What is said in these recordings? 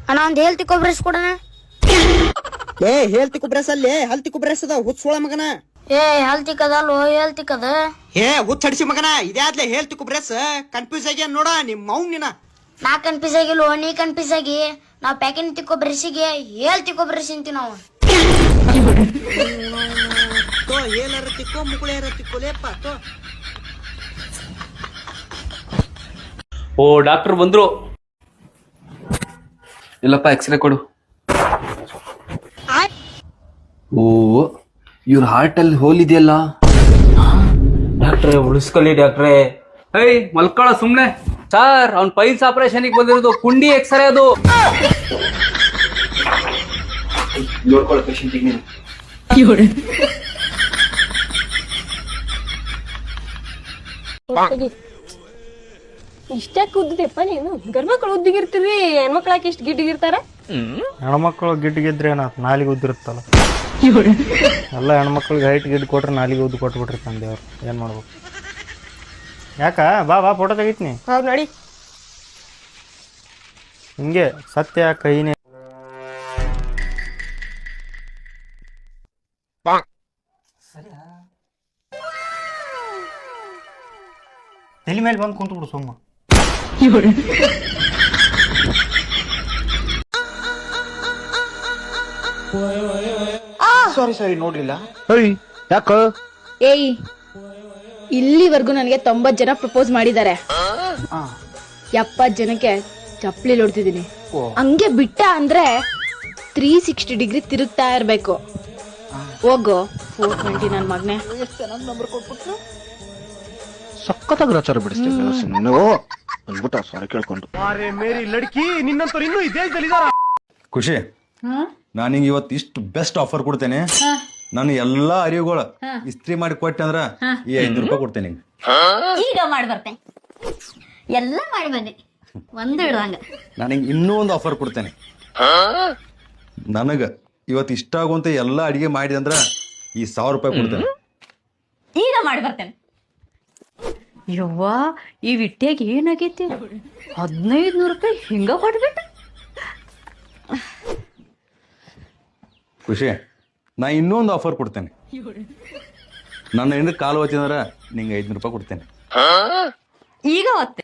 ಅಣ್ಣ ಒಂದ್ ಹೇಳ್ತಿ ಕೊಬ್ರಸ್ ಕೊಡಣ. ಏ ಹೇಳ್ತಿ ಕುಬ್ರಸ್ ಅಲ್ಲಿ ಹಲ್ತಿ ಕುಬ್ರಸ್ ಅದ ಹುಚ್ಚೋಳ ಮಗನ. ಏ ಹೇಳ್ತಿ ಕದಲ್ವ ಹೇಳ್ತಿ ಕದ. ಏ ಹುಚ್ಚಡಿಸಿ ಮಗನ ಇದ್ಯಾದ್ಲೆ ಹೇಳ್ತಿ ಕುಬ್ರಸ್ ಕನ್ಫ್ಯೂಸ್ ಆಗ್ಯಾನ ನೋಡ ನಿಮ್ ಮೌನಿನ. ನಾ ಕನ್ಫ್ಯೂಸ್ ಆಗಿಲ್ವ ನೀ ಕನ್ಫ್ಯೂಸ್ ಆಗಿ ನಾವ್ ಪ್ಯಾಕೆಟ್ ತಿಕ್ಕೋ ಬ್ರಷ್ಗೆ ಹೇಳ್ತಿ ಕೊಬ್ರಸ್ ಅಂತೀವಿ ನಾವು. ಏನಾರ ತಿಕ್ಕೋ ಮುಗುಳೇರ ತಿಕ್ಕೋಲೇಪ್ಪ ತೋ. ಓ ಡಾಕ್ಟರ್ ಬಂದ್ರು. ಇಲ್ಲಪ್ಪ ಎಕ್ಸ್ರೇ ಕೊಡು. ಓ ಇವ್ರ ಹಾರ್ಟ್ ಅಲ್ಲಿ ಹೋಲ್ ಇದೆಯಲ್ಲ. ಡಾಕ್ಟ್ರೆ ಉಳಿಸ್ಕೊಳ್ಳಿ ಡಾಕ್ಟ್ರೆ. ಏಯ್ ಮಲ್ಕೊಳ ಸುಮ್ನೆ. ಸರ್ ಅವ್ನ್ ಪೈಲ್ಸ್ ಆಪರೇಷನ್ ಬಂದಿರೋದು ಕುಂಡಿ ಎಕ್ಸ್ರೇ ಅದು. ನೋಡ್ಕೊಳ್ಳೋ ಪೇಷಂಟ್ ನೀನು. ಇಷ್ಟ ಉದ್ದಿದೆಪ್ಪ ನೀನು. ಗಂಡ್ಮಕ್ಳು ಉದ್ದಿಗಿರ್ತೀರಿ, ಹೆಣ್ಮಕ್ಳಾಕಿ ಇಷ್ಟ ಗಿಡ್ಡಿಗಿರ್ತಾರ. ಹೆಣ್ಮಕ್ಳು ಗಿಡ್ಡಿಗಿದ್ರೆ ನಾಲಿಗೆ ಉದ್ದಿರುತ್ತಲ್ಲ. ಎಲ್ಲ ಹೆಣ್ಮಕ್ಳಿಗೆ ಹೈಟ್ ಗಿಡ್ ಕೊಟ್ರೆ ನಾಲಿಗೆ ಉದ್ದು ಕೊಟ್ಬಿಟ್ಟಿರ್ತಾನೆ ದೇವ್ರು. ಏನ್ ಮಾಡ್ಬೇಕು? ಯಾಕ ಬಾ ಬಾ ಫೋಟೋ ತೆಗಿತೀನಿ. ಹೌದ್ ನೋಡಿ. ಹಿಂಗೆ ಸತ್ಯ ಕೈನೇ ತಲೆ ಮೇಲೆ ಬಂದು ಕುಂತು ಬಿಡು ಸುಮ್ಮ. ಸಾರಿ ನೋಡ್ಲಿಲ್ಲ. ಯಾಕ ಏಯ್, ಇಲ್ಲಿವರೆಗೂ ನನಗೆ 90 ಜನ ಪ್ರಪೋಸ್ ಮಾಡಿದ್ದಾರೆ. 70 ಜನಕ್ಕೆ ಚಪ್ಪಲಿ ಹೊಡ್ತಿದ್ದೀನಿ. ಹಂಗೆ ಬಿಟ್ಟ ಅಂದ್ರೆ 360 ಡಿಗ್ರಿ ತಿರುಗ್ತಾ ಇರ್ಬೇಕು. ಹೋಗು 420 ನನ್ ಮಗನೆ. ಸಕ್ಕತ್ತಾಗಿ ರಚಾರ ಬಿಡಿಸ್ತೀವಿ ಅಂದ್ಬಿಟ್ಟ ಸಾರಿ ಕೇಳ್ಕೊಂಡು. ಖುಷಿ, ನಾನು ನಿಂಗೆ ಇವತ್ತು ಇಷ್ಟು ಬೆಸ್ಟ್ ಆಫರ್ ಕೊಡ್ತೇನೆ. ನಾನು ಎಲ್ಲಾ ಅರಿವುಗಳ ಇಸ್ತ್ರಿ ಮಾಡಿ ಕೊಟ್ಟೆ ಅಂದ್ರ ಈ 500 ರೂಪಾಯಿ ಕೊಡ್ತೇನೆ. ಈಗ ಮಾಡಿ ಬರ್ತೇನೆ, ಎಲ್ಲ ಮಾಡಿ ಬನ್ನಿ, ಒಂದು ಇಡುವಂಗ. ನಾನು ನಿಂಗೆ ಇನ್ನೂ ಒಂದು ಆಫರ್ ಕೊಡ್ತೇನೆ. ನನಗ ಇವತ್ತು ಇಷ್ಟ ಆಗುವಂತ ಎಲ್ಲಾ ಅಡಿಗೆ ಮಾಡಿದೆ ಅಂದ್ರ ಈ 1000 ರೂಪಾಯಿ ಕೊಡ್ತೇನೆ. ಈಗ ಮಾಡಿ ಬರ್ತೇನೆ. ಯವ್ವಾ, ಈ ವಿಟ್ಯಾಗ ಏನಾಗೈತಿ? 1500 ರೂಪಾಯಿ ಹಿಂಗ ಕೊಟ್ಬಿಟ್ಟ. ಖುಷಿ, ನಾ ಇನ್ನೊಂದು ಆಫರ್ ಕೊಡ್ತೇನೆ. ನನ್ನ ಹೆಂಡ್ರ ಕಾಲು ಹೊತ್ತಿಂದ್ರ ನಿಂಗೆ 500 ರೂಪಾಯಿ ಕೊಡ್ತೇನೆ. ಈಗ ಹೊತ್ತೆ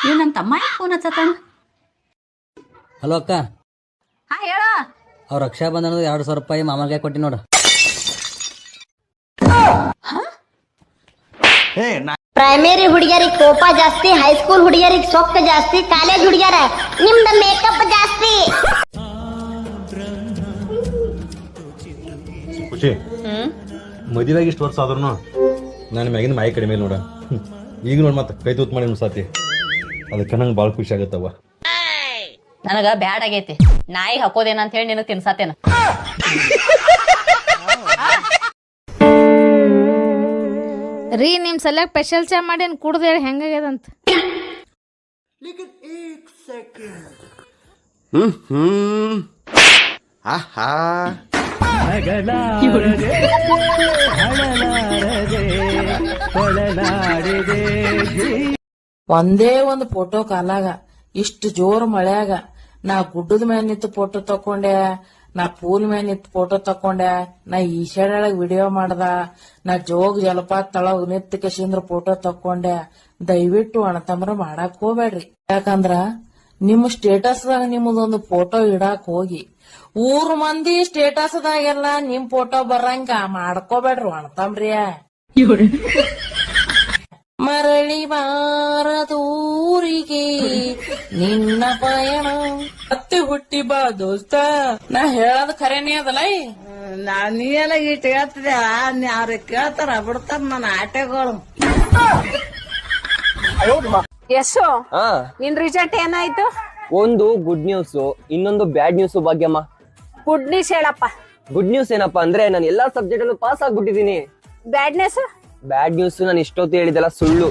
ಇವ್ ನನ್ ತಮ್ಮ ಫೋನ್ ಹಚ್ಚತಾನ. ಹಲೋ ಅಕ್ಕ. ಹಾ ಹೇಳ. ಅವ್ರ ರಕ್ಷಾ ಬಂಧನ 2,000 ರೂಪಾಯಿ ಮಾಮಲ್ಗೆ ಕೊಟ್ಟಿ ನೋಡು. ಪ್ರೈಮರಿ ಹುಡುಗಿಯರಿಗೆ ಕೋಪ ಜಾಸ್ತಿ, ಹೈಸ್ಕೂಲ್ ಹುಡುಗಿಯರಿಗೆ ಸೊಕ್ಕ ಜಾಸ್ತಿ, ಕಾಲೇಜ್ ಹುಡುಗಿಯರ ನಿಮ್ದ ಮೇಕಪ್ ಜಾಸ್ತಿ. ಖುಷಿ, ಮದುವೆಗೆ ಇಷ್ಟು ವರ್ಷ ಆದ್ರೂ ನನ್ನ ಮ್ಯಾಗಿನ ಮಾಯಿ ಕಡಿಮೆ ನೋಡ. ಈಗ ನೋಡ್ ಮತ್ತೆ ಕೈ ತೂತ್ ಮಾಡಿ ಸಾತಿ. ಅದಕ್ಕೆ ನಂಗೆ ಭಾಳ ಖುಷಿ ಆಗತ್ತವ. ನನಗ ಬ್ಯಾಡ್ ಆಗೈತಿ. ನಾಯಿ ಹಾಕೋದೇನ ಅಂತ ಹೇಳಿ ನಿನಗ್ ತಿನ್ಸಾತೇನ. ರೀ ನಿಮ್ ಸಲ ಸ್ಪೆಷಲ್ ಚಾ ಮಾಡೇನ್ ಕುಡ್ದು ಹೇಳಿ ಹೆಂಗಾಗ್ಯದಂತ. ಒಂದೇ ಒಂದು ಫೋಟೋ ಕಾಲಾಗ ಇಷ್ಟು ಜೋರ್ ಮಳ್ಯಾಗ ನಾ ಗುಡ್ಡದ ಮೇಲೆ ನಿಂತು ಫೋಟೋ ತಕೊಂಡೆ, ನಾ ಪೂಲ್ ಮೇಲೆ ನಿಂತು ಫೋಟೋ ತಕೊಂಡೆ, ನಾ ಈಶಾಡ್ಯಾಳಗ್ ವಿಡಿಯೋ ಮಾಡ್ದ, ನಾ ಜೋಗ್ ಜಲಪಾತ ತಳಗ್ ನಿಂತ ಕೆಶಿಂದ್ರ ಫೋಟೋ ತಕೊಂಡೆ. ದಯವಿಟ್ಟು ಅಣ್ಣತಮ್ರ ಮಾಡಾಕ್ ಹೋಗ್ಬೇಡ್ರಿ. ಯಾಕಂದ್ರ ನಿಮ್ ಸ್ಟೇಟಸ್ದಾಗ ನಿಮ್ಮದೊಂದು ಫೋಟೋ ಇಡಾಕ್ ಹೋಗಿ ಊರ್ ಮಂದಿ ಸ್ಟೇಟಸ್ದಾಗೆಲ್ಲ ನಿಮ್ ಫೋಟೋ ಬರಂಗ ಮಾಡ್ಕೋಬೇಡ್ರಿ ಅಣ್ಣತಮ್ರಿಯ. ಮರಳಿ ಬಾರದೂರಿಗೆ ನಿನ್ನ ಪಯಣ ಮತ್ತೆ ಹುಟ್ಟಿ ಬಾ ದೋಸ್ತ. ನಾ ಹೇಳೋದ್ ಖರೇನೇ ಅದಲ್ಲ. ನೀ ಎಲ್ಲ ಇಟ್ಟು ಹೇಳ್ತಿದ್ದೆ, ಅವ್ರಿಗೆ ಕೇಳ್ತಾರ ಬಿಡ್ತಾರ ನನ್ನ ಆಟೆಗಳು. ಯಶೋ, ನಿನ್ ರಿಸಲ್ಟ್ ಏನಾಯ್ತು? ಒಂದು ಗುಡ್ ನ್ಯೂಸ್, ಇನ್ನೊಂದು bad news. Bhagyamma, good news ಹೇಳಪ್ಪ. ಗುಡ್ ನ್ಯೂಸ್ ಏನಪ್ಪಾ ಅಂದ್ರೆ ನಾನು ಎಲ್ಲಾ ಸಬ್ಜೆಕ್ಟ್ ಅಲ್ಲೂ ಪಾಸ್ ಆಗ್ಬಿಟ್ಟಿದೀನಿ. Bad news? ಬ್ಯಾಡ್ ನ್ಯೂಸ್ ನಾನು ಇಷ್ಟೊತ್ತು ಹೇಳಿದೆಲ್ಲ ಸುಳ್ಳು.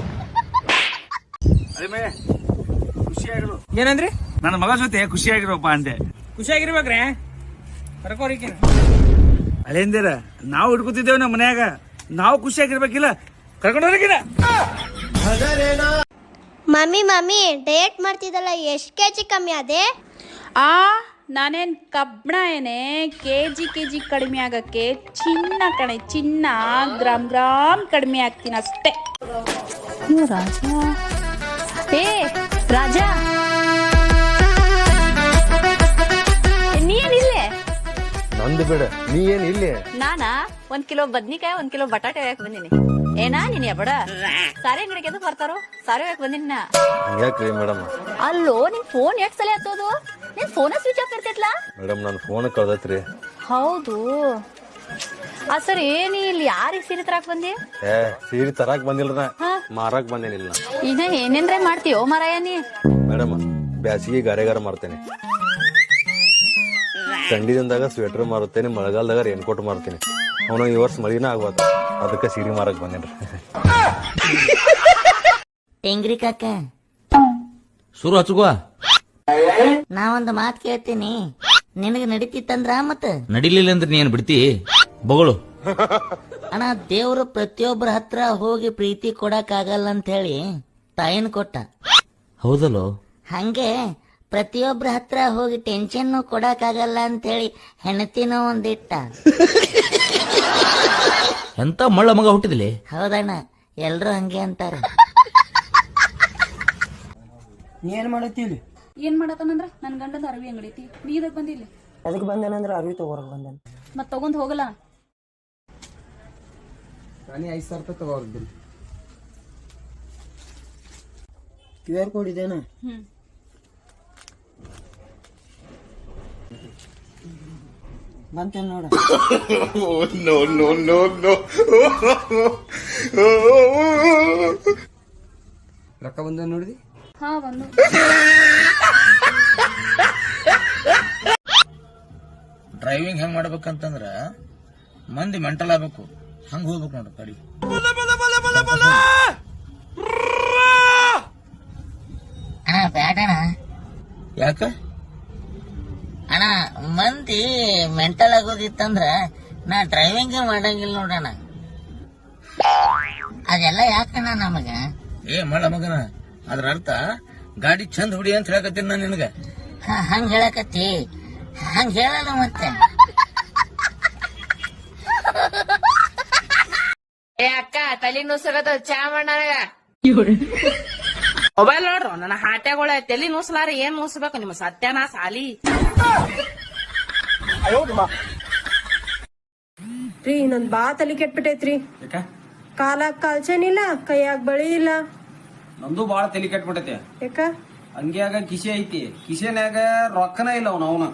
ಏನಂದ್ರಿ? ನನ್ನ ಮಗ ಜೊತೆ ಖುಷಿಯಾಗಿರೋಪ್ಪ ಅಂದೆ. ಖುಷಿಯಾಗಿರ್ಬೇಕ್ರೆ ಕರ್ಕೋರಿಕೆ ಅಲ್ಲಿಂದಿರ ನಾವು ಹಿಡ್ಕೊತಿದ್ದೇವೆ ನಮ್ಮ ಮನ್ಯಾಗ. ನಾವು ಖುಷಿಯಾಗಿರ್ಬೇಕಿಲ್ಲ, ಕರ್ಕೊಂಡೋಗಿಲ್ಲ. ಮಮ್ಮಿ ಡಯಟ್ ಮಾಡ್ತಿದ್ದಲ್ಲ ಎಷ್ಟು ಕೆಜಿ ಕಮ್ಮಿ ಆದೆ? ನಾನೇನ್ ಕಬ್ಬಣ ಏನೇ ಕೆಜಿ ಕಡಿಮೆ ಆಗಕ್ಕೆ ಚಿನ್ನ ಕಣೆ, ಚಿನ್ನ ಗ್ರಾಮ್ ಕಡಿಮೆ ಆಗ್ತೀನಿ ಅಷ್ಟೇ. ರಾಜ ಏ ರಾಜ ನೀನಿಲ್ಲೇ? ನಂದು ಬೇಡ, ನೀ ಏನ್ ಇಲ್ಲಿ? ನಾನಾ 1 ಕಿಲೋ ಬದ್ನಿಕಾಯಿ 1 ಕಿಲೋ ಬಟಾಟೆ ಯಾಕೆ ಬಂದಿನಿ. ಏನಾ ನೀನ್ ಯಬಡ ಸಾರಿ ಅಂಗಡಿಗೆ ಎದಕ್ ಬರ್ತಾರೋ? ಸಾರಿ ಯಾಕೆ ಬಂದಿನ? ಯಾಕ್ರಿ ಮೇಡಮ್? ಅಲ್ಲೋ ನಿನ್ ಫೋನ್ ಎಷ್ಟ್ ಸಲ ಹತ್ತೋದು? ನಿನ್ ಫೋನ ಸ್ವಿಚ್ ಆಫ್ ಇರ್ತೈತ್ಲ? ಮೇಡಮ್ ನನ್ನ ಫೋನ್ ಕಳ್ದೈತ್ರಿ. ಹೌದು. ಸರಿ ನೀ ಇಲ್ಲಿ ಯಾರಿಗೆ ಸೀರೆ ತರಾಕ್ ಬಂದಿ? ಸೀರೆ ತರಾಕ್ ಬಂದಿಲ್ರ, ಮಾರಾಕ್ ಬಂದೇನಿಲ್ಲ. ಈಗ ಏನೇನ್ರ ಮಾಡ್ತೀಯೋ ಮಾರಾಯ ನೀ? ಮೇಡಮ್ ಬ್ಯಾಸಿಗೆ ಗಾರೆಗಾರ ಮಾಡ್ತೇನೆ, ಥಂಡಿ ದಿನದಾಗ ಸ್ವೆಟರ್ ಮಾರುತ್ತೇನೆ, ಮಳೆಗಾಲದಾಗ ರೇನ್ ಕೋಟ್ ಮಾರುತ್ತೇನೆ. ಅವನು ಈ ವರ್ಷ ಮಳಿನ ಆಗ್ಬಾರ್ದು, ಅದಕ್ಕೆ ಸೀರೆ ಮಾರಕ್ ಬಂದೇನ್ರಿ. ಟೆಂಗ್ರಿ ಕಾಕ, ಶುರು ಹಚ್ಚುವ. ನಾ ಒಂದು ಮಾತು ಕೇಳ್ತೀನಿ, ನಿನಗೆ ನಡೀತಿತ್ತಂದ್ರ ಮತ್ತ ನಡಿಲಿಲ್ಲ ಅಂದ್ರೆ ನೀನ್ ಬಿಡ್ತಿ ಬಗಳು. ಅಣ್ಣ, ದೇವ್ರು ಪ್ರತಿಯೊಬ್ಬರ ಹತ್ರ ಹೋಗಿ ಪ್ರೀತಿ ಕೊಡಕ್ ಆಗಲ್ಲ ಅಂತ ಹೇಳಿ ತಾಯಿನ ಕೊಟ್ಟ. ಹೌದಲ್ಲೋ? ಹಂಗೆ ಪ್ರತಿಯೊಬ್ಬರ ಹತ್ರ ಹೋಗಿ ಟೆನ್ಷನ್ ಕೊಡಕ್ ಆಗಲ್ಲ ಅಂತ ಹೇಳಿ ಹೆಣತಿನೋ ಒಂದಿಟ್ಟ. ಎಂತ ಮಳ್ಳ ಮಗ ಹುಟ್ಟಿದ್ಲಿ. ಹೌದಣ್ಣ, ಎಲ್ರು ಹಂಗೆ ಅಂತಾರ. ಏನ್ ಮಾಡತ್ತೀವಿ? ಏನ್ ಮಾಡತಾನಂದ್ರ ನನ್ ಗಂಡದ ಅರವಿ ಅಂಗಡಿ ಐತಿ, ನೀ ಇದಕ್ ಬಂದಿಲ್ಲ. ಅದಕ್ಕೆ ಬಂದೇನಂದ್ರ ಅರಿವಿ ತಗೋರಕ್ ಬಂದೇನ. ಮತ್ ತಗೊಂಡ್ ಹೋಗಲ್ಲ. 5,000 ರೂಪಾಯಿ ತಗೋರ್ದಿಲ್ಲ. QR ಕೋಡ್ ಇದೇನ? ಬಂತೇನ್ ನೋಡ. ರೊಕ್ಕ ಬಂದ ನೋಡಿದಿ? ಹಾ ಬಂದು. ಡ್ರೈವಿಂಗ್ ಹೆಂಗ್ ಮಾಡ್ಬೇಕಂತಂದ್ರ ಮಂದಿ ಮೆಂಟಲ್ ಆಗ್ಬೇಕು, ಹಂಗ ಹೋಗ್ಬೇಕು ನೋಡ್ರಿ ಕಡಿ. ಅಣ್ಣ ಬ್ಯಾಡಣ. ಯಾಕ ಅಣ್ಣ, ಮಂದಿ ಮೆಂಟಲ್ ಆಗೋದಿತ್ತಂದ್ರ ನಾ ಡ್ರೈವಿಂಗ್ ಮಾಡಂಗಿಲ್ಲ ನೋಡಣ. ಅದೆಲ್ಲ ಯಾಕಣ್ಣ ನಮಗ? ಮಳ್ಳ ಮಗನ, ಅದ್ರ ಅರ್ಥ ಗಾಡಿ ಚಂದ ಹುಡಿ ಅಂತ ಹೇಳಕತ್ತೀನಿ ನಾನು ನಿನಗ. ಹಂಗ ಹೇಳಕತ್ತಿ? ಹಂಗ ಹೇಳಲ್ಲ ಮತ್ತೆ. ಅಕ್ಕ ತಲೆ ನುಸಗದ ಚಾ ಮಾಡಾಗ ಮೊಬೈಲ್ ನೋಡ್ರು ನನ್ನ ಹಾಟ್ಯಾಗಳ ತಲೆ ನುಸಲಾರ ಏನ್ ನುಸ್ಬೇಕು ನಿಮ್ಮ ಸತ್ಯನಾ ಸಾಲಿ. ರೀ ನನ್ ಬಾ ತಲಿ ಕೆಟ್ಬಿಟ್ಟೈತ್ರಿ. ಕಾಲಾಗ ಕಾಲ್ಚೇನಿಲ್ಲ, ಕೈಯಾಗ ಬಳಿ ಇಲ್ಲ. ನಂದು ಬಾಳ ತಲೆ ಕೆಟ್ಬಿಟ್ಟೈತಿ. ಯಾಕ? ಅಂಗ್ಯಾಗ ಕಿಸೆ ಐತಿ, ಕಿಸೆನ್ಯಾಗ ರೊಕ್ಕನ ಇಲ್ಲ ಅವನ.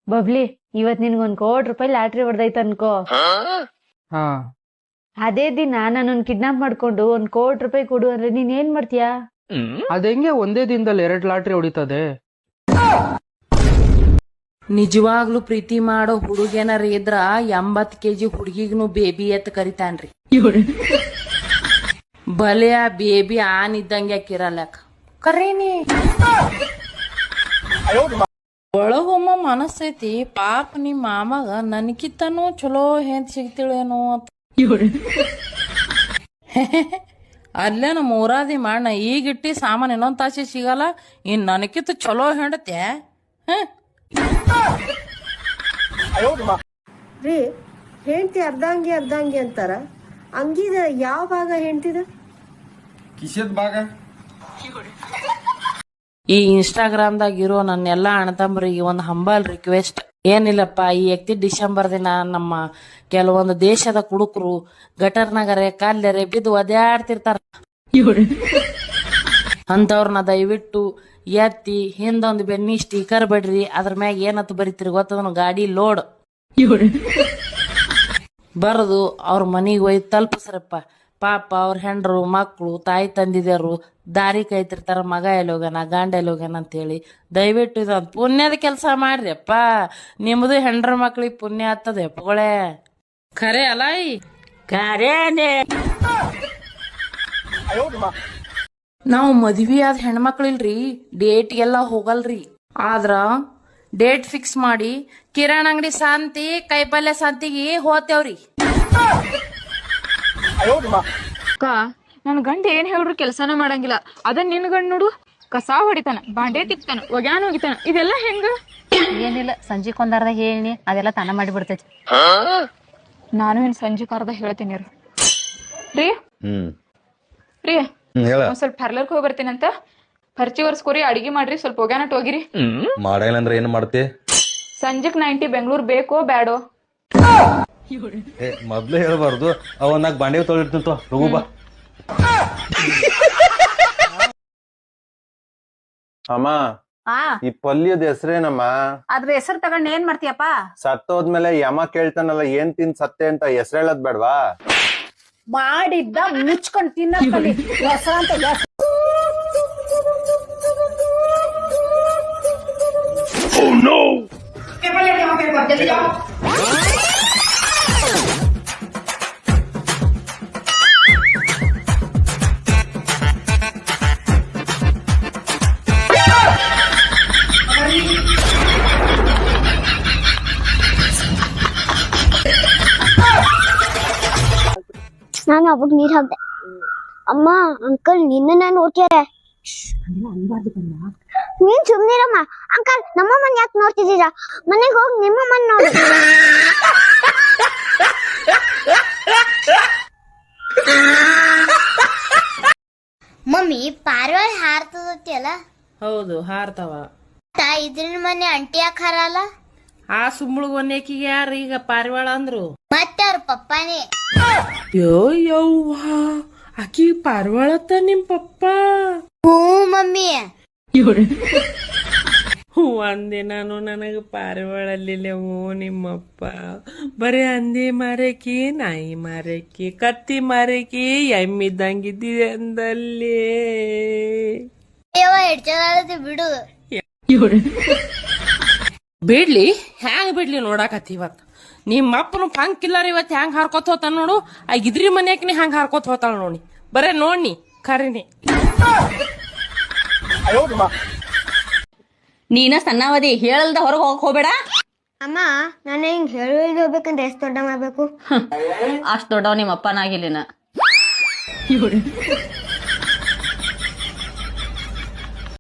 ಬಬ್ಲಿ, ಇವತ್ ನಿನ್ಗೊಂದ್ ₹1 ಕೋಟಿ ಲಾಟ್ರಿ ಹೊಡೆದೈತ ಅನ್ಕೋ. ಅದೇ ದಿನ ನಾನು ಕಿಡ್ನಾಪ್ ಮಾಡ್ಕೊಂಡು ₹1 ಕೋಟಿ ಕೊಡು ಅಂದ್ರೆ ನೀನ್ ಏನ್ ಮಾಡ್ತೀಯಾ? ಅದಂಗೆ ಒಂದೇ ದಿನದಲ್ಲಿ 2 ಲಾಟ್ರಿ ಹೊಡಿತದೆ. ನಿಜವಾಗ್ಲೂ ಪ್ರೀತಿ ಮಾಡೋ ಹುಡುಗೇನಾರ ಇದ್ರ 80 kg ಹುಡುಗಿಗ್ನು ಬೇಬಿ ಎತ್ ಕರಿತಾನ್ರಿ. ಬಲೆ ಆ ಬೇಬಿ ಆನ್ ಇದ್ದಂಗೆ ಯಾಕಿರಲ್ಲಕ ಕರೀನಿ. ಒಳಗೊಮ್ಮ ಮನಸ್ಸೈತಿ, ಪಾಪ ನಿಮ್ ಮಾಮಗ ನನ್ಕಿತ್ತನೂ ಚಲೋ ಹೆಂತ್ ಸಿಗ್ತಿಳೇನೋ ಅಂತ. ಅಲ್ಲೇ ನಮ್ಮ ಊರಾದಿ ಮಾಡ ಈಗಿಟ್ಟಿ ಸಾಮಾನ್ ಇನ್ನೊಂದ್ ತಾಸಿ ಸಿಗಲ್ಲ, ಇನ್ ನನಕಿತ್ತು ಚಲೋ ಹೆಂಡತೆ. ರೀ, ಹೆಂಡತಿ ಅರ್ಧಂಗಿ ಅಂತಾರ. ಅಂಗಿದ ಯಾವ ಭಾಗ ಹೆಂಡತಿದ? ಕಿಸೆದ ಭಾಗ. ಈ ಇನ್ಸ್ಟಾಗ್ರಾಮ್ದಾಗ ಇರೋ ನನ್ನೆಲ್ಲಾ ಅಣ್ಣತಮ್ಮರಿಗೆ ಒಂದು ಹಂಬಲ್ ರಿಕ್ವೆಸ್ಟ್. ಏನಿಲ್ಲಪ್ಪ, ಈ 31 ಡಿಸೆಂಬರ್ ದಿನ ನಮ್ಮ ಕೆಲವೊಂದು ದೇಶದ ಕುಡುಕರು ಗಟರ್ನಾಗರೆ ಕಾಲ್ಯರೆ ಬಿದ್ದು ಒದ್ಯಾಡ್ತಿರ್ತಾರ. ಅಂತವ್ರನ್ನ ದಯವಿಟ್ಟು ಎತ್ತಿ ಹಿಂದೊಂದು ಬೆನ್ನಿ ಸ್ಟಿಕರ್ ಬಿಡ್ರಿ. ಅದ್ರ ಮ್ಯಾಗ ಏನತ್ತು ಬರೀತಿರಿ ಗೊತ್ತದನು? ಗಾಡಿ ಲೋಡ್ ಬರದು ಅವ್ರ ಮನಿಗೆ ಒಯ್ದು ತಲುಪಿಸ್ರಪ್ಪ. ಪಾಪ ಅವ್ರ ಹೆಂಡ್ರು ಮಕ್ಕಳು ತಾಯಿ ತಂದಿದ್ಯಾರು ದಾರಿ ಕಾಯ್ತಿರ್ತಾರ, ಮಗ ಎಲ್ಲೋಗ್ಯಾನ ಗಂಡ ಎಲ್ಲೋಗ್ಯಾನ ಅಂತ ಹೇಳಿ. ದಯವಿಟ್ಟು ಇದೊಂದು ಪುಣ್ಯದ ಕೆಲಸ ಮಾಡ್ರಿ ಅಪ್ಪ. ನಿಮ್ದು ಹೆಂಡ್ರ ಮಕ್ಳಿಗೆ ಪುಣ್ಯ ಆಗ್ತದೆ ಅಪ್ಪಗಳೇ. ಖರೆ ಅಲ್ಲ? ಖರೇನೆ. ನಾವು ಮದ್ವಿ ಆದ ಹೆಣ್ಮಕ್ಳಿಲ್ರಿ ಡೇಟ್ಗೆಲ್ಲ ಹೋಗಲ್ರಿ. ಆದ್ರ ಡೇಟ್ ಫಿಕ್ಸ್ ಮಾಡಿ ಕಿರಾಣಿ ಅಂಗಡಿ ಶಾಂತಿ ಕೈಪಲ್ಯ ಶಾಂತಿಗೆ ಹೋತೇವ್ರಿ. ಅಕ್ಕ, ನನ್ ಗಂಡ ಏನ್ ಹೇಳ್ರು ಕೆಲ್ಸಾನ ಮಾಡಂಗಿಲ್ಲ ಅದ ನಿನ್ ಗಂಡ ನೋಡು ಕಸ ಹೊಡಿತಾನ ಬಾಂಡೆ ತಿಕ್ತಾನ ಒಗ್ಯಾನ ಹೋಗಿತಾನ ಇದೆಲ್ಲ ಹೆಂಗ? ಏನಿಲ್ಲ ಸಂಜೆ ಕೊಂದಾರ್ದ ಹೇಳಿ ಅದೆಲ್ಲ ತಾನ ಮಾಡಿ ಬಿಡ್ತೈತಿ. ನಾನು ಏನ್ ಸಂಜೆ ಕರ್ದ ಹೇಳ್ತೀನಿ ರೀ. ರೀ ಹೇಳ ಒಂದ್ ಸ್ವಲ್ಪ ಪಾರ್ಲರ್ಗೆ ಹೋಗಿ ಬರ್ತೀನಂತ ಖರ್ಚಿ ವರ್ಸ್ಕೋರಿ ಅಡಿಗೆ ಮಾಡ್ರಿ ಸ್ವಲ್ಪ ಒಗ್ಯಾನಟ್ ಹೋಗಿರಿ. ಮಾಡಂಗಿಲ್ಲ ಅಂದ್ರೆ ಏನ್ ಮಾಡ್ತಿ? ಸಂಜೆಕ್ 90 ಬೆಂಗ್ಳೂರ್ ಬೇಕೋ ಬ್ಯಾಡೋ? ಮೊದ್ಲೇ ಹೇಳ್ಬಾರ್ದು. ಅವ ನಾಕ್ ಬಾಂಡೆ ತೊಳಿರ್ತಿಂತ ಹೋಗು ಬಾ. ಅಮ್ಮ ಈ ಪಲ್ಯದ ಹೆಸರೇನಮ್ಮ? ಅದ್ರ ಹೆಸರು ತಗೊಂಡ್ ಏನ್ ಮಾಡ್ತೀಯಪ್ಪ? ಸತ್ತೋದ್ಮೇಲೆ ಯಮ ಕೇಳ್ತಾನಲ್ಲ ಏನ್ ತಿನ್ ಸತ್ತೆ ಅಂತ ಹೆಸರು ಹೇಳದ್ ಬೇಡ್ವಾ? ಮಾಡಿದ್ದ ಮುಚ್ಕೊಂಡ್ ತಿನ್ನೋದ್ ಹೆಸರಂತ ನಾನು ಅವಾಗ ನೀರ್ ಹಾಕ್ದೆ. ಅಮ್ಮ ಅಂಕಲ್ ನಿನ್ನ ನೋಡ್ತಿದಾರೆ. ನೀನ್ ಸುಮ್ನಿರಮ್ಮ. ಅಂಕಲ್ ನಮ್ಮಮ್ಮನ್ ಯಾಕೆ ನೋಡ್ತಿದ್ದೀರಾ? ಮನೆಗೆ ಹೋಗಿ ನಿಮ್ಮಮ್ಮನ್ ನೋಡಿ. ಮಮ್ಮಿ ಪಾರಿವಾಳ ಹಾರ್ತದತಿ ಅಲ್ಲ? ಹೌದು ಹಾರ್ತಾವ. ಇದ್ರಿನ ಮನೆ ಅಂಟಿ ಯಾಕೆ ಹಾರಲ್ಲ? ಆ ಸುಂಬಳಗ್ ಒನ್ನೇಕಿಗೆ ಯಾರು ಈಗ ಪಾರಿವಾಳ ಅಂದ್ರು? ಮತ್ತೆ ಅವ್ರ ಪಪ್ಪಾನೇ. ಯವ್ವ ಆಕಿ ಪಾರಿವಾಳತ್ತ ನಿಮ್ ಪಪ್ಪ? ಹ್ಞೂ ಮಮ್ಮಿ. ಅಂದೆ ನಾನು ನನಗ ಪಾರಿವಾಳಲ್ಲಿಲ್ಲವೋ ನಿಮ್ಮಪ್ಪ. ಬರೀ ಅಂದೆ ಮಾರಕಿ, ನಾಯಿ ಮಾರಕಿ, ಕತ್ತಿ ಮಾರಕಿ, ಎಮ್ಮಿದ್ದಂಗಿದ್ದಿದೆ ಅಂದಲ್ಲಿ. ಬಿಡು. ಬಿಡ್ಲಿ ಹ್ಯಾಂಗ ಬಿಡ್ಲಿ ನೋಡಾಕತ್ತಿ ಇವತ್ ನಿಮ್ಮಪ್ಪನು ಪಂಕ್ ಇಲ್ಲಾರ ಇವತ್ ಹ್ಯಾಂಗ ಹಾರ್ಕೋತ ಹೋತಾನ ನೋಡು. ಆ ಗಿದ್ರಿ ಮನ್ಯಾಕನಿ ಹಂಗ ಹಾರ್ಕೋತ ಹೋತಾಳ ನೋಡಿ. ಬರೇ ನೋಡ್ನಿ ಖರೀನಿ. ನೀನ ಸಣ್ಣವದಿ ಹೇಳಲ್ದ ಹೊರಗೆ ಹೋಗಕ್ ಹೋಗ್ಬೇಡ. ಅಮ್ಮ ನಾನು ಹಿಂಗ್ ಹೇಳಿ ಹೋಗ್ಬೇಕಂದ್ರೆ ಎಷ್ಟು ದೊಡ್ಡ ಮಾಡ್ಬೇಕು? ಅಷ್ಟ್ ದೊಡ್ಡವ ನಿಮ್ಮ ಅಪ್ಪನಾಗಿಲ್ಲಿನ.